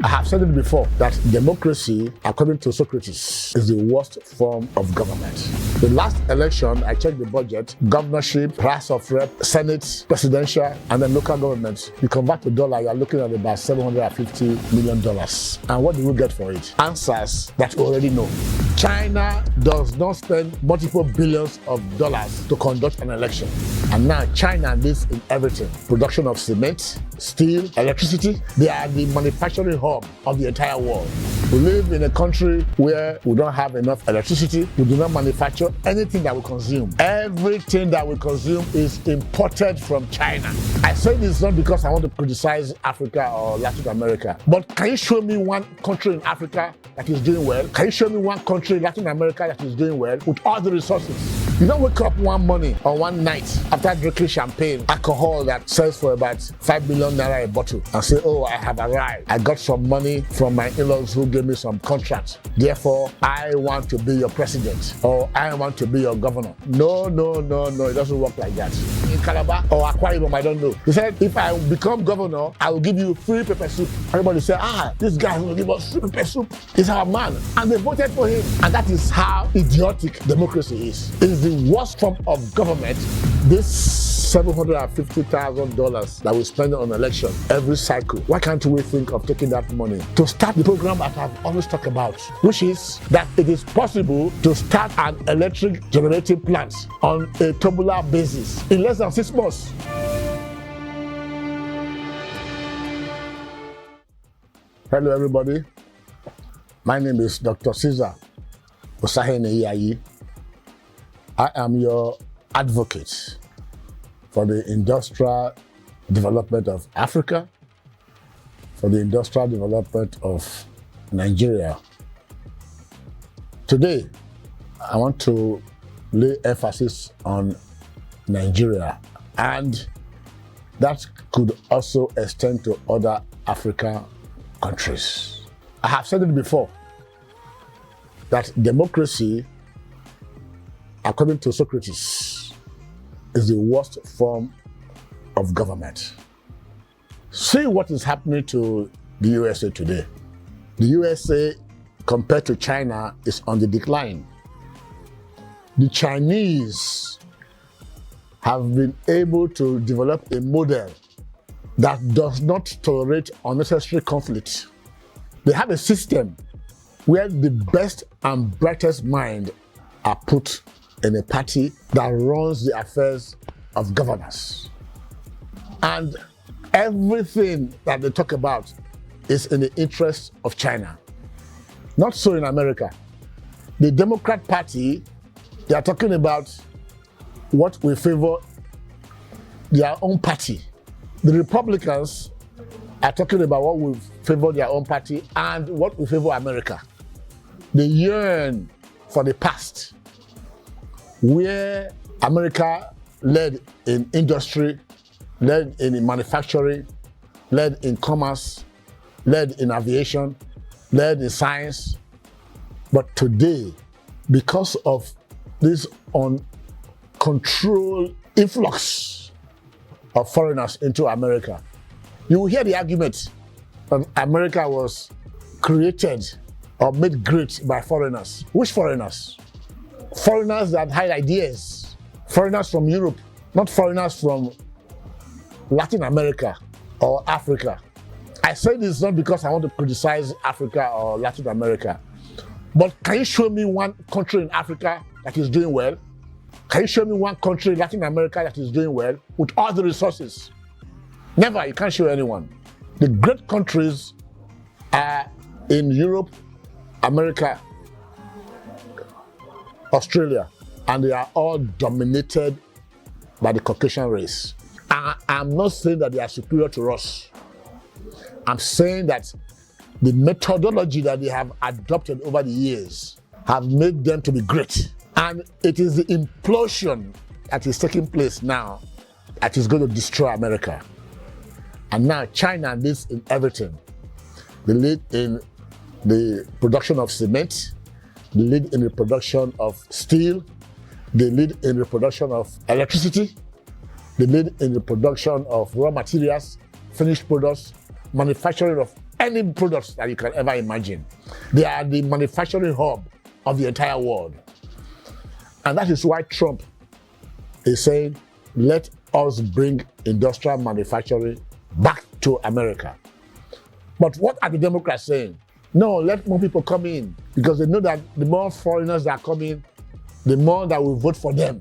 I have said it before that democracy, according to Socrates, is the worst form of government. The last election, I checked the budget, governorship, House of Rep, Senate, presidential, and then local government. You convert to dollar, you are looking at about $750 million. And what do we get for it? Answers that we already know. China does not spend multiple billions of dollars to conduct an election. And now China leads in everything. Production of cement, steel, electricity. They are the manufacturing hub of the entire world. We live in a country where we don't have enough electricity. We do not manufacture anything that we consume. Everything that we consume is imported from China. I say this not because I want to criticize Africa or Latin America, but can you show me one country in Africa that is doing well? Can you show me one country in Latin America that is doing well with all the resources? You don't wake up one morning or one night after drinking champagne, alcohol that sells for about 5 million naira a bottle, and say, oh, I have arrived. I got some money from my in-laws who gave me some contract. Therefore, I want to be your president, or I want to be your governor. No, it doesn't work like that. In Calabar or Akwa Ibom, I don't know. He said, if I become governor, I will give you free pepper soup. Everybody said, this guy will give us free pepper soup. He's our man. And they voted for him. And that is how idiotic democracy is. It is the worst form of government. This $750,000 that we spend on election every cycle. Why can't we think of taking that money to start the program that I've always talked about, which is that it is possible to start an electric generating plant on a tabular basis in less than 6 months. Hello everybody, my name is Dr. Caesar Osahene. I am your advocate for the industrial development of Africa, for the industrial development of Nigeria. Today, I want to lay emphasis on Nigeria, and that could also extend to other African countries. I have said it before that democracy, according to Socrates, is the worst form of government. See what is happening to the USA today. The USA, compared to China, is on the decline. The Chinese have been able to develop a model that does not tolerate unnecessary conflict. They have a system where the best and brightest mind are put in a party that runs the affairs of governance. And everything that they talk about is in the interest of China. Not so in America. The Democrat Party, they are talking about what will favor their own party. The Republicans are talking about what will favor their own party and what will favor America. They yearn for the past, where America led in industry, led in manufacturing, led in commerce, led in aviation, led in science. But today, because of this uncontrolled influx of foreigners into America, you will hear the argument that America was created or made great by foreigners. Which foreigners? Foreigners that had ideas. Foreigners from Europe, not foreigners from Latin America or Africa. I say this not because I want to criticize Africa or Latin America, but can you show me one country in Africa that is doing well? Can you show me one country in Latin America that is doing well with all the resources? Never, you can't show anyone. The great countries are in Europe, America, Australia, and they are all dominated by the Caucasian race. I'm not saying that they are superior to us. I'm saying that the methodology that they have adopted over the years have made them to be great. And it is the implosion that is taking place now that is going to destroy America. And now China leads in everything. They lead in the production of cement, they lead in the production of steel, they lead in the production of electricity, they lead in the production of raw materials, finished products, manufacturing of any products that you can ever imagine. They are the manufacturing hub of the entire world. And that is why Trump is saying, let us bring industrial manufacturing back to America. But what are the Democrats saying? No, let more people come in, because they know that the more foreigners that come in, the more that will vote for them.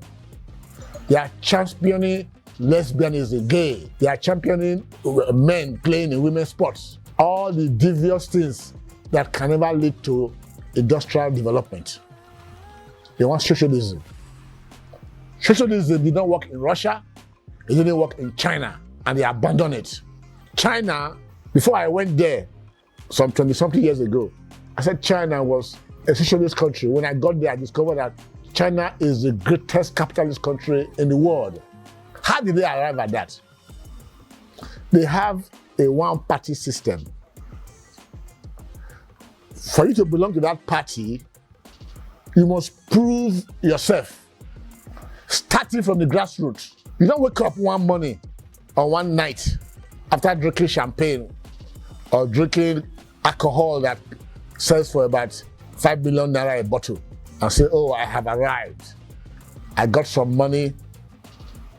They are championing lesbianism, gay. They are championing men playing in women's sports. All the devious things that can never lead to industrial development. They want socialism. Socialism did not work in Russia, it didn't work in China, and they abandoned it. China, before I went there, some 20-something years ago, I said China was a socialist country. When I got there, I discovered that China is the greatest capitalist country in the world. How did they arrive at that? They have a one-party system. For you to belong to that party, you must prove yourself, starting from the grassroots. You don't wake up one morning or one night after drinking champagne or drinking alcohol that sells for about 5 million naira a bottle and say, oh, I have arrived. I got some money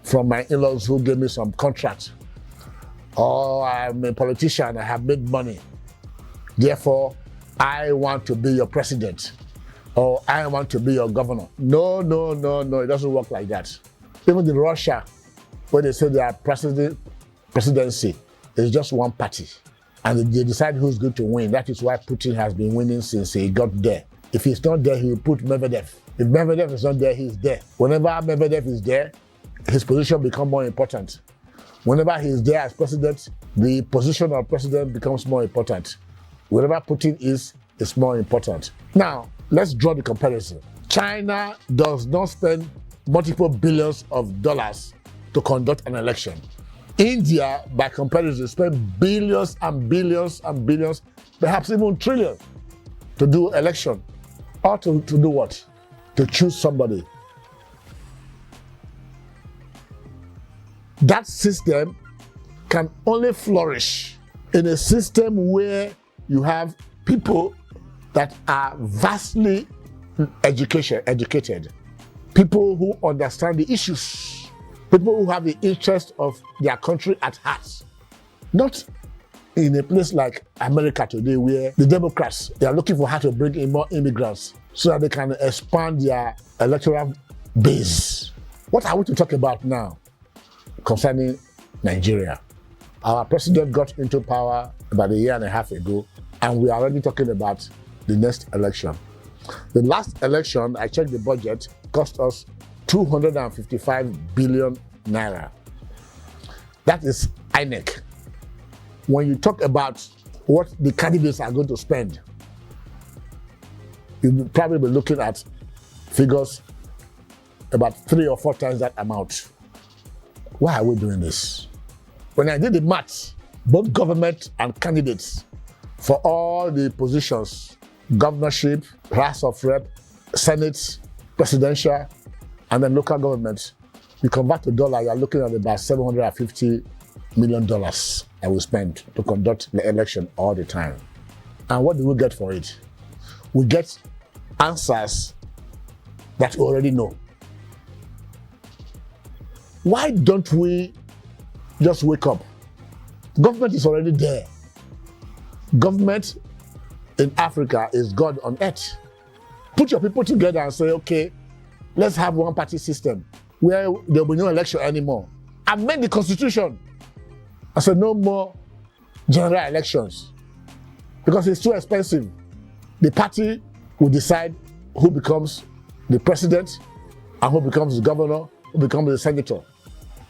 from my in-laws who gave me some contract. Or I'm a politician, I have made money. Therefore, I want to be your president. Or I want to be your governor. No, it doesn't work like that. Even in Russia, where they say their presidency is just one party. And they decide who's going to win. That is why Putin has been winning since he got there. If he's not there, he will put Medvedev. If Medvedev is not there, he's there. Whenever Medvedev is there, his position becomes more important. Whenever he is there as president, the position of president becomes more important. Wherever Putin is, it's more important. Now, let's draw the comparison. China does not spend multiple billions of dollars to conduct an election. India, by comparison, spend billions and billions and billions, perhaps even trillions, to do election. Or to do what? To choose somebody. That system can only flourish in a system where you have people that are vastly educated, people who understand the issues, people who have the interest of their country at heart. Not in a place like America today, where the Democrats, they are looking for how to bring in more immigrants so that they can expand their electoral base. What are we to talk about now concerning Nigeria? Our president got into power about a year and a half ago, and we are already talking about the next election. The last election, I checked the budget, cost us 255 billion naira. That is INEC. When you talk about what the candidates are going to spend, you'll probably be looking at figures about 3 or 4 times that amount. Why are we doing this? When I did the maths, both government and candidates for all the positions, governorship, House of Rep, Senate, presidential, and then local government, you convert to dollar, you are looking at about $750 million I will spend to conduct the election all the time. And what do we get for it? We get answers that we already know. Why don't we just wake up? Government is already there. Government in Africa is God on earth. Put your people together and say, okay, let's have one party system where there will be no election anymore. Amend the constitution. I said no more general elections because it's too expensive. The party will decide who becomes the president and who becomes the governor, who becomes the senator.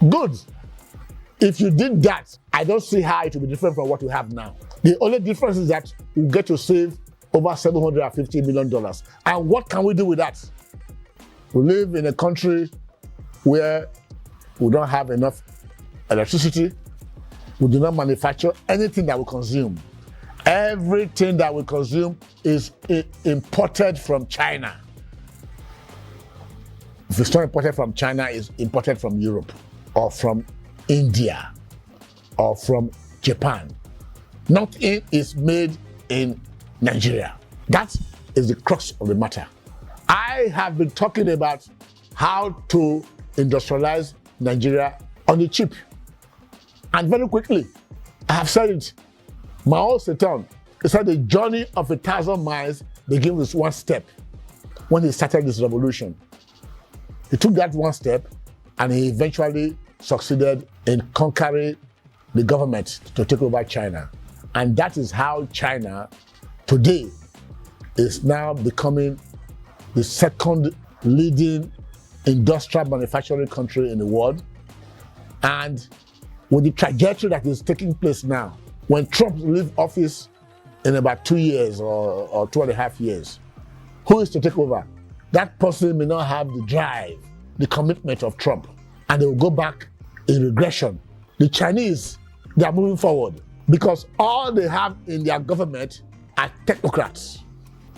Good. If you did that, I don't see how it will be different from what we have now. The only difference is that we get to save over $750 million. And what can we do with that? We live in a country where we don't have enough electricity. We do not manufacture anything that we consume. Everything that we consume is imported from China. If it's not imported from China, it's imported from Europe or from India or from Japan. Nothing is made in Nigeria. That is the crux of the matter. I have been talking about how to industrialize Nigeria on the cheap and very quickly. I have said it. Mao Zedong, he said the journey of 1,000 miles begins with one step. When he started this revolution, he took that one step and he eventually succeeded in conquering the government to take over China. And that is how China today is now becoming the second leading industrial manufacturing country in the world. And with the trajectory that is taking place now, when Trump leaves office in about 2 years or 2.5 years, who is to take over? That person may not have the drive, the commitment of Trump, and they will go back in regression. The Chinese, they are moving forward because all they have in their government are technocrats.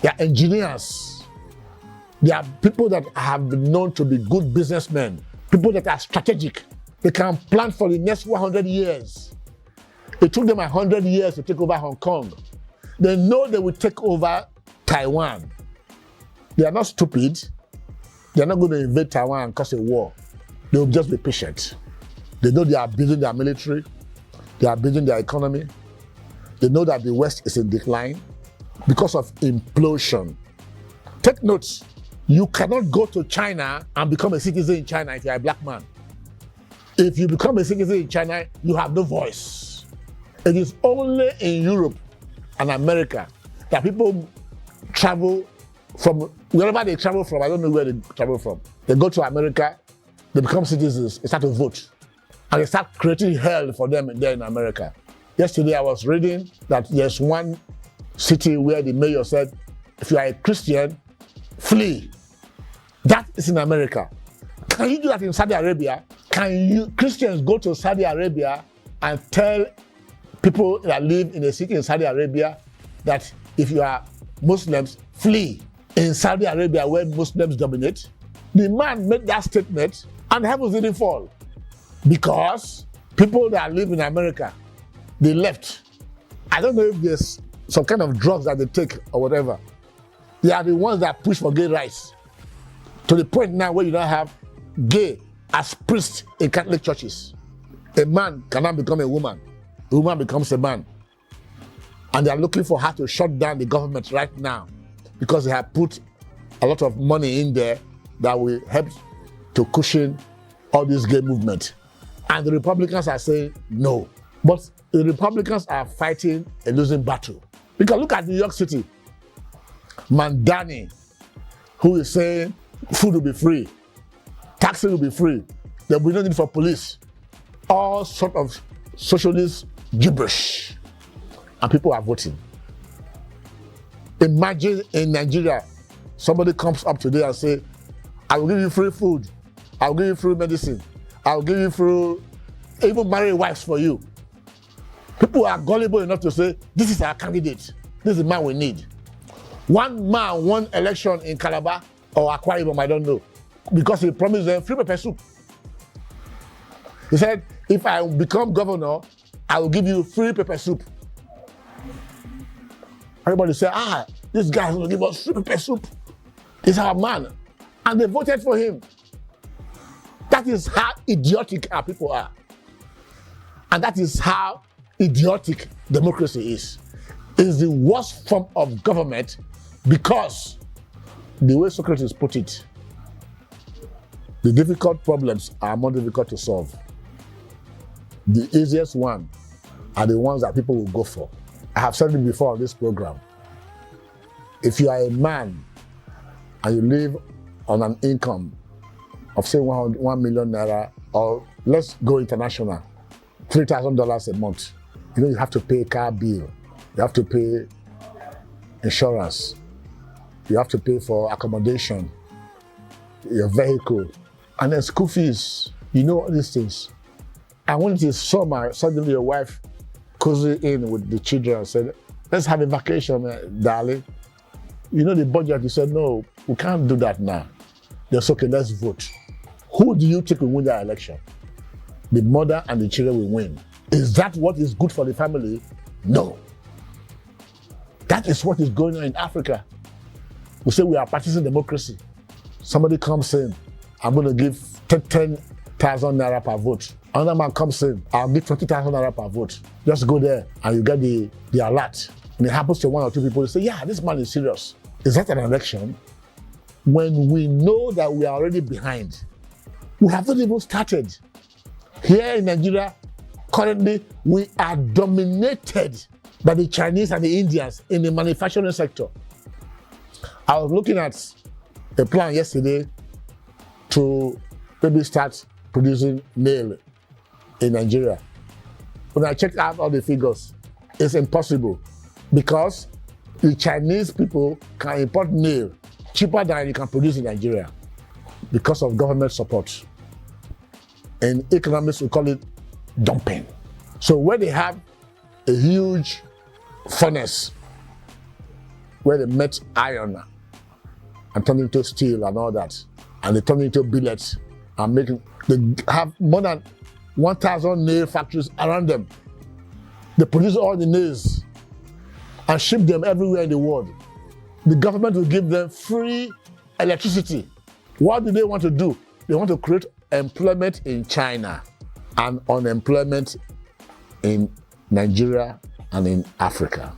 They are engineers. They are people that have been known to be good businessmen, people that are strategic. They can plan for the next 100 years. It took them 100 years to take over Hong Kong. They know they will take over Taiwan. They are not stupid. They are not going to invade Taiwan and cause a war. They will just be patient. They know they are building their military. They are building their economy. They know that the West is in decline because of implosion. Take notes. You cannot go to China and become a citizen in China if you are a black man. If you become a citizen in China, you have no voice. It is only in Europe and America that people travel from wherever they travel from. I don't know where they travel from. They go to America, they become citizens, they start to vote. And they start creating hell for them there in America. Yesterday I was reading that there's one city where the mayor said, if you are a Christian, flee. That is in America. Can you do that in Saudi Arabia? Can you Christians go to Saudi Arabia and tell people that live in a city in Saudi Arabia that if you are Muslims, flee in Saudi Arabia where Muslims dominate? The man made that statement and heavens didn't fall because people that live in America, they left. I don't know if there's some kind of drugs that they take or whatever. They are the ones that push for gay rights to the point now where you don't have gay as priests in Catholic churches. A man cannot become a woman becomes a man. And they are looking for how to shut down the government right now because they have put a lot of money in there that will help to cushion all this gay movement. And the Republicans are saying no. But the Republicans are fighting a losing battle. Because look at New York City. Mandani, who is saying food will be free, taxi will be free, there will be no need for police. All sort of socialist gibberish. And people are voting. Imagine in Nigeria, somebody comes up today and say, I will give you free food, I will give you free medicine, I will give you free, even marry wives for you. People are gullible enough to say, this is our candidate, this is the man we need. One man won election in Calabar or Akwa Ibom, I don't know, because he promised them free pepper soup. He said, if I become governor, I will give you free pepper soup. Everybody said, this guy will give us free pepper soup. He's our man. And they voted for him. That is how idiotic our people are. And that is how idiotic democracy is. It's the worst form of government because the way Socrates put it, the difficult problems are more difficult to solve. The easiest ones are the ones that people will go for. I have said it before on this program. If you are a man and you live on an income of say 1 million naira, or let's go international, $3,000 a month, you have to pay a car bill, you have to pay insurance, you have to pay for accommodation, your vehicle, and then school fees, all these things. And when it is summer, suddenly your wife cozy in with the children and said, let's have a vacation, darling. The budget, you said, no, we can't do that now. That's okay, let's vote. Who do you think will win that election? The mother and the children will win. Is that what is good for the family, No. That is what is going on in Africa. We say we are partisan democracy. Somebody comes in, I'm going to give 10,000 naira per vote. Another man comes in, I'll give 20,000 naira per vote. Just go there and you get the alert. And it happens to one or two people, they say, yeah, this man is serious. Is that an election? When we know that we are already behind, we have not even started. Here in Nigeria, currently, we are dominated by the Chinese and the Indians in the manufacturing sector. I was looking at a plan yesterday to maybe start producing nail in Nigeria. When I checked out all the figures, it's impossible because the Chinese people can import nail cheaper than you can produce in Nigeria because of government support. In economics, we call it dumping. So where they have a huge furnace where they melt iron and turn into steel and all that, and they turn into billets and they have more than 1,000 nail factories around them. They produce all the nails and ship them everywhere in the world. The government will give them free electricity. What do they want to do? They want to create employment in China and unemployment in Nigeria and in Africa.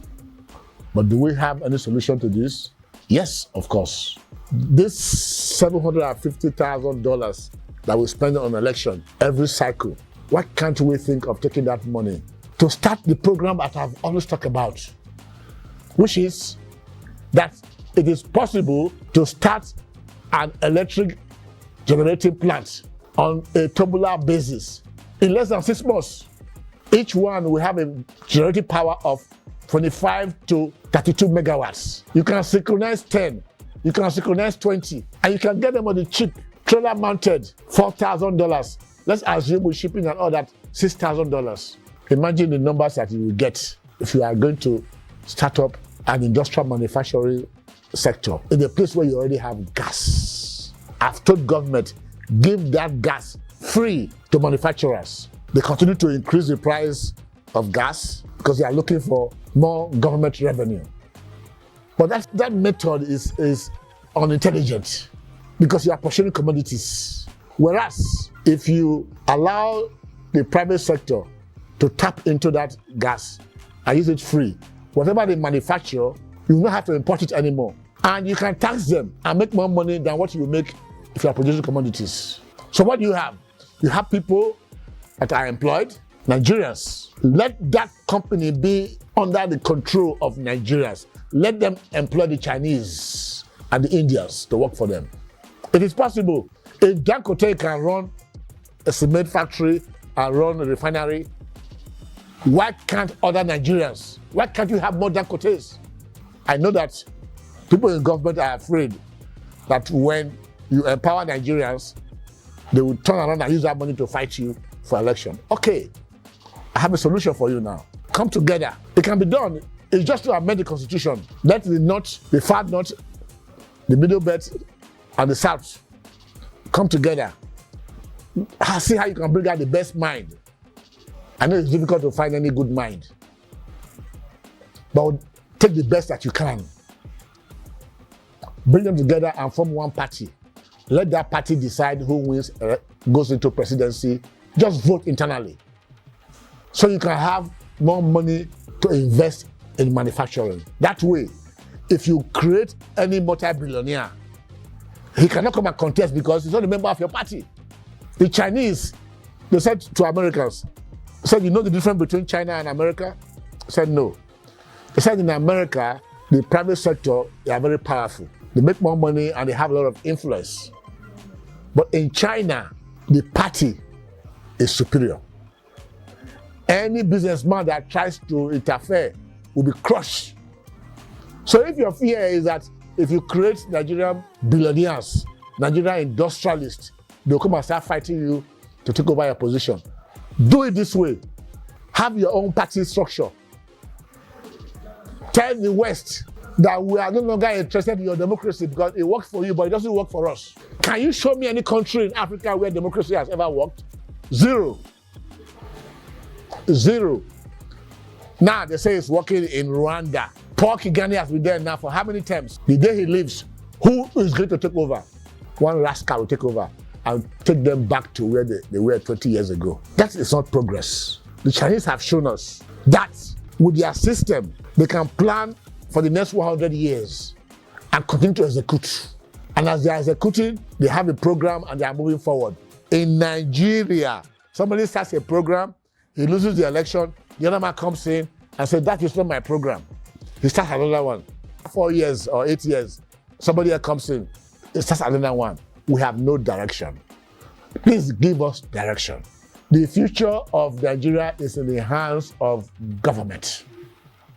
But do we have any solution to this? Yes, of course. This $750,000 that we spend on election every cycle, why can't we think of taking that money to start the program that I've always talked about, which is that it is possible to start an electric generating plant on a tabular basis in less than 6 months. Each one will have a generating power of 25 to 32 megawatts. You can synchronize 10, you can synchronize 20, and you can get them on the cheap, trailer mounted, $4,000. Let's assume with shipping and all that, $6,000. Imagine the numbers that you will get if you are going to start up an industrial manufacturing sector in a place where you already have gas. I've told government, give that gas free to manufacturers. They continue to increase the price of gas because they are looking for more government revenue. But that method is unintelligent because you are pursuing commodities. Whereas if you allow the private sector to tap into that gas and use it free, whatever they manufacture, you will not have to import it anymore. And you can tax them and make more money than what you will make if you are producing commodities. So what do you have? You have people that are employed, Nigerians. Let that company be under the control of Nigerians. Let them employ the Chinese and the Indians to work for them. It is possible. If Dangote can run a cement factory and run a refinery, why can't other Nigerians? Why can't you have more Dangotes? I know that people in government are afraid that when you empower Nigerians, they will turn around and use that money to fight you for election. Okay, I have a solution for you now. Come together. It can be done. It's just to amend the constitution. Let the north, the far north, the middle belt, and the south come together. See how you can bring out the best mind. I know it's difficult to find any good mind, but take the best that you can. Bring them together and form one party. Let that party decide who wins, goes into presidency. Just vote internally. So you can have more money to invest in manufacturing. That way, if you create any multi-billionaire, he cannot come and contest because he's not a member of your party. The Chinese, they said to Americans, said, you know the difference between China and America? Said no. They said in America, the private sector, they are very powerful. They make more money and they have a lot of influence. But in China, the party is superior. Any businessman that tries to interfere will be crushed. So if your fear is that if you create Nigerian billionaires, Nigerian industrialists, they'll come and start fighting you to take over your position. Do it this way. Have your own party structure. Tell the West that we are no longer interested in your democracy because it works for you, but it doesn't work for us. Can you show me any country in Africa where democracy has ever worked? Zero. Zero. Now they say he's working in Rwanda. Paul Kagame has been there now for how many terms? The day he leaves, who is going to take over? One rascal will take over and take them back to where they were 20 years ago. That is not progress. The Chinese have shown us that with their system, they can plan for the next 100 years and continue to execute. And as they are executing, they have a program and they are moving forward. In Nigeria, somebody starts a program, he loses the election, the other man comes in and says, that is not my program. He starts another one. 4 years or 8 years, somebody else comes in, he starts another one. We have no direction. Please give us direction. The future of Nigeria is in the hands of government.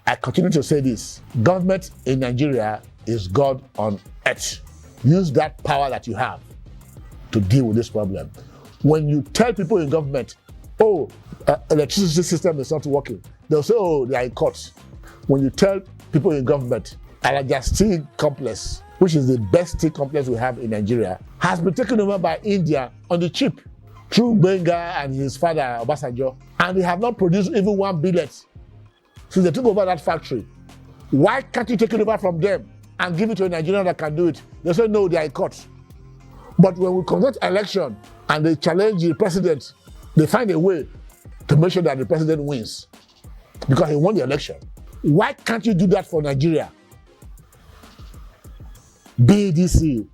I continue to say this. Government in Nigeria is God on earth. Use that power that you have to deal with this problem. When you tell people in government, oh, electricity system is not working, they'll say, oh, they are in court. When you tell people in government, Alaja Steel Complex, which is the best steel complex we have in Nigeria, has been taken over by India on the cheap through Benga and his father, Obasanjo, and they have not produced even one billet since they took over that factory. Why can't you take it over from them and give it to a Nigerian that can do it? They say, no, they are in court. But when we conduct election and they challenge the president, they find a way to make sure that the president wins because he won the election. Why can't you do that for Nigeria? BDC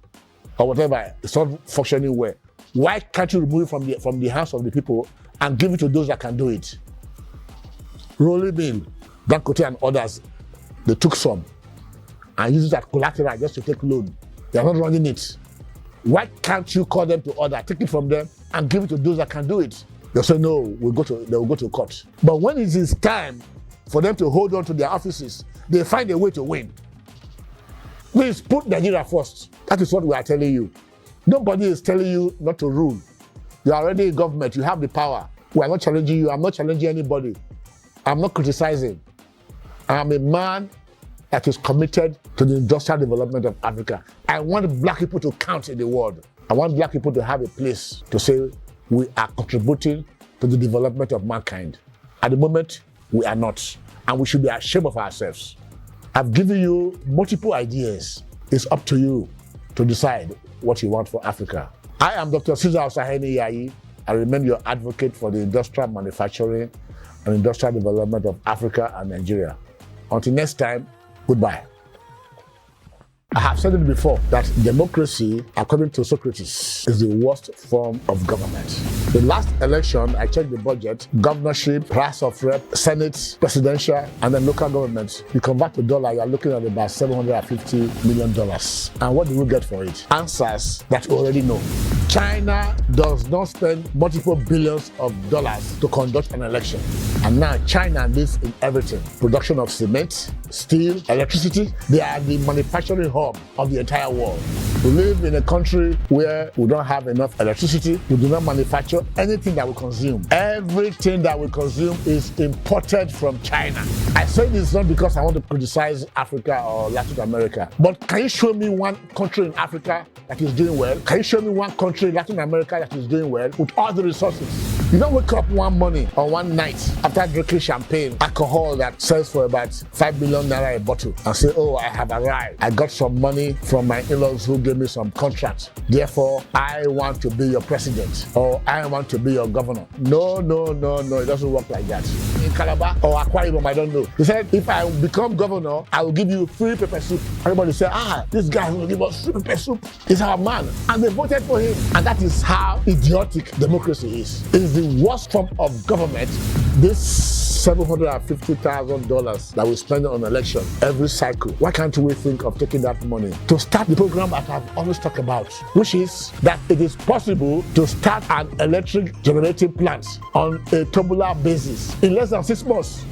or whatever, it's not functioning well. Why can't you remove it from the hands of the people and give it to those that can do it? Rolling Mill, Dangote and others, they took some and used it as collateral just to take loan. They are not running it. Why can't you call them to order, take it from them and give it to those that can do it? They'll say no, they will go to court. But when it is time for them to hold on to their offices, they find a way to win. Please put Nigeria first. That is what we are telling you. Nobody is telling you not to rule. You are already in government, you have the power. We are not challenging you, I'm not challenging anybody. I'm not criticizing. I'm a man that is committed to the industrial development of Africa. I want black people to count in the world. I want black people to have a place to say we are contributing to the development of mankind. At the moment, we are not, and we should be ashamed of ourselves. I've given you multiple ideas. It's up to you to decide what you want for Africa. I am Dr. Cesar Osaheni Yayi. I remain your advocate for the industrial manufacturing and industrial development of Africa and Nigeria. Until next time, goodbye. I have said it before that democracy, according to Socrates, is the worst form of government. The last election, I checked the budget, governorship, House of Rep, Senate, presidential, and then local government. You convert to dollar, you are looking at about $750 million. And what do we get for it? Answers that you already know. China does not spend multiple billions of dollars to conduct an election. And now China leads in everything. Production of cement, steel, electricity. They are the manufacturing hub of the entire world. We live in a country where we don't have enough electricity. We do not manufacture anything that we consume. Everything that we consume is imported from China. I say this not because I want to criticize Africa or Latin America, but can you show me one country in Africa that is doing well? Can you show me one country in Latin America that is doing well with all the resources? You don't wake up one morning or one night after drinking champagne, alcohol that sells for about 5 million naira a bottle, and say, oh, I have arrived. I got some money from my in-laws who gave me some contracts. Therefore, I want to be your president, or I want to be your governor. No, it doesn't work like that. In Calabar or Akwa Ibom, I don't know. He said, if I become governor, I will give you free pepper soup. Everybody said, this guy will give us free pepper soup. He's our man. And they voted for him. And that is how idiotic democracy is. It is the worst form of government. This $750,000 that we spend on election every cycle. Why can't we think of taking that money to start the program that I've always talked about, which is that it is possible to start an electric generating plant on a tubular basis in less than 6 months.